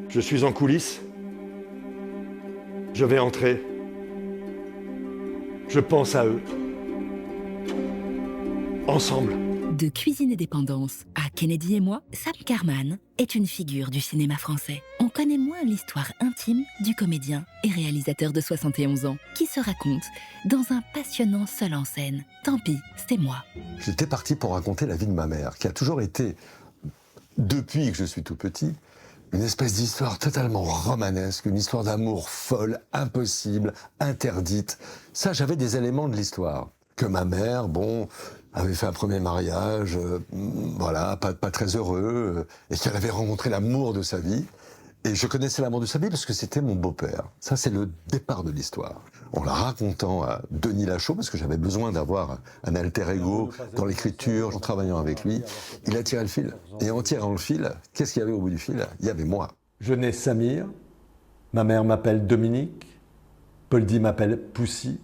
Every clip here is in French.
Je suis en coulisses. Je vais entrer. Je pense à eux. Ensemble. De Cuisine et Dépendance à Kennedy et moi, Sam Karman est une figure du cinéma français. On connaît moins l'histoire intime du comédien et réalisateur de 71 ans qui se raconte dans un passionnant seul en scène. Tant pis, c'est moi. J'étais parti pour raconter la vie de ma mère, qui a toujours été, depuis que je suis tout petit, une espèce d'histoire totalement romanesque, une histoire d'amour folle, impossible, interdite. Ça, j'avais des éléments de l'histoire. Que ma mère, avait fait un premier mariage, pas très heureux, et qu'elle avait rencontré l'amour de sa vie. Et je connaissais l'amour de sa vie parce que c'était mon beau-père. Ça, c'est le départ de l'histoire. En la racontant à Denis Lachaud, parce que j'avais besoin d'avoir un alter ego dans l'écriture, en travaillant avec lui, il a tiré le fil. Et en tirant le fil, qu'est-ce qu'il y avait au bout du fil? Il y avait moi. Je nais Samir, ma mère m'appelle Dominique, Poldi m'appelle Poussy.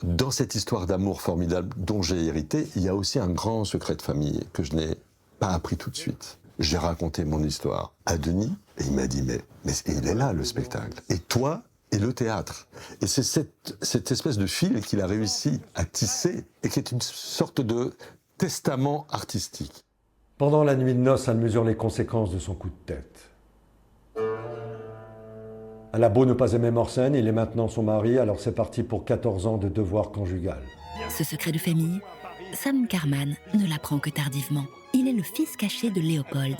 Dans cette histoire d'amour formidable dont j'ai hérité, il y a aussi un grand secret de famille que je n'ai pas appris tout de suite. J'ai raconté mon histoire à Denis et il m'a dit mais il est là le spectacle. Et toi et le théâtre. Et c'est cette espèce de fil qu'il a réussi à tisser et qui est une sorte de testament artistique. Pendant la nuit de noces, elle mesure les conséquences de son coup de tête. Elle a beau ne pas aimer Morsen, il est maintenant son mari, alors c'est parti pour 14 ans de devoir conjugal. Ce secret de famille, Sam Karman ne l'apprend que tardivement. Il est le fils caché de Léopold,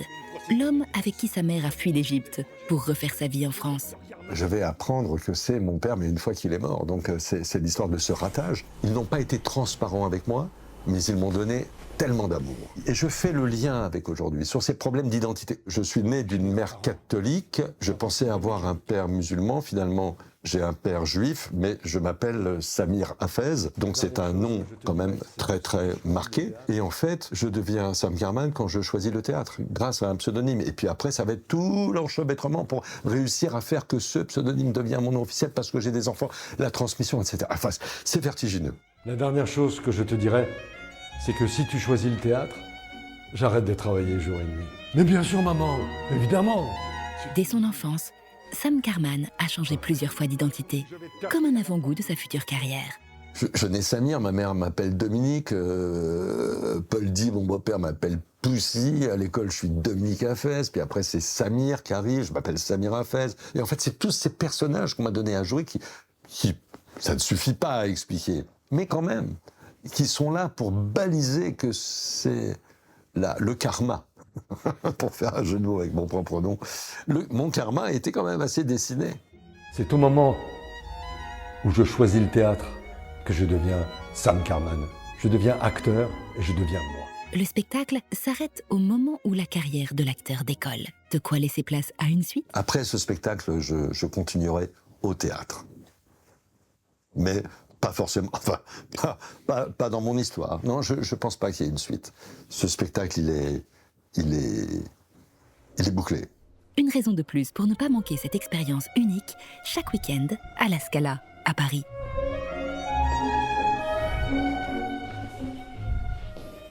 l'homme avec qui sa mère a fui l'Égypte pour refaire sa vie en France. Je vais apprendre que c'est mon père, mais une fois qu'il est mort. Donc c'est l'histoire de ce ratage. Ils n'ont pas été transparents avec moi, mais ils m'ont donné tellement d'amour. Et je fais le lien avec aujourd'hui, sur ces problèmes d'identité. Je suis né d'une mère catholique, je pensais avoir un père musulman, finalement j'ai un père juif, mais je m'appelle Samir Hafez, donc c'est un nom quand même très très marqué. Et en fait, je deviens Sam Karman quand je choisis le théâtre, grâce à un pseudonyme. Et puis après, ça va être tout l'enchevêtrement pour réussir à faire que ce pseudonyme devienne mon nom officiel parce que j'ai des enfants, la transmission, etc. Enfin, c'est vertigineux. La dernière chose que je te dirais, c'est que si tu choisis le théâtre, j'arrête de travailler jour et nuit. Mais bien sûr, maman, évidemment. Dès son enfance, Sam Karman a changé plusieurs fois d'identité, comme un avant-goût de sa future carrière. Je nais Samir, ma mère m'appelle Dominique, Poldi, mon beau-père, m'appelle Poussy, à l'école je suis Dominique Hafez, puis après c'est Samir qui arrive, je m'appelle Samir Hafez. Et en fait, c'est tous ces personnages qu'on m'a donné à jouer qui, ça ne suffit pas à expliquer, mais quand même, qui sont là pour baliser que c'est le karma. Pour faire un jeu de mots avec mon propre nom. Mon karma était quand même assez dessiné. C'est au moment où je choisis le théâtre que je deviens Sam Karman. Je deviens acteur et je deviens moi. Le spectacle s'arrête au moment où la carrière de l'acteur décolle. De quoi laisser place à une suite. Après ce spectacle, je continuerai au théâtre. Mais pas forcément, enfin, pas dans mon histoire. Non, je pense pas qu'il y ait une suite. Ce spectacle, il est bouclé. Une raison de plus pour ne pas manquer cette expérience unique chaque week-end à la Scala, à Paris.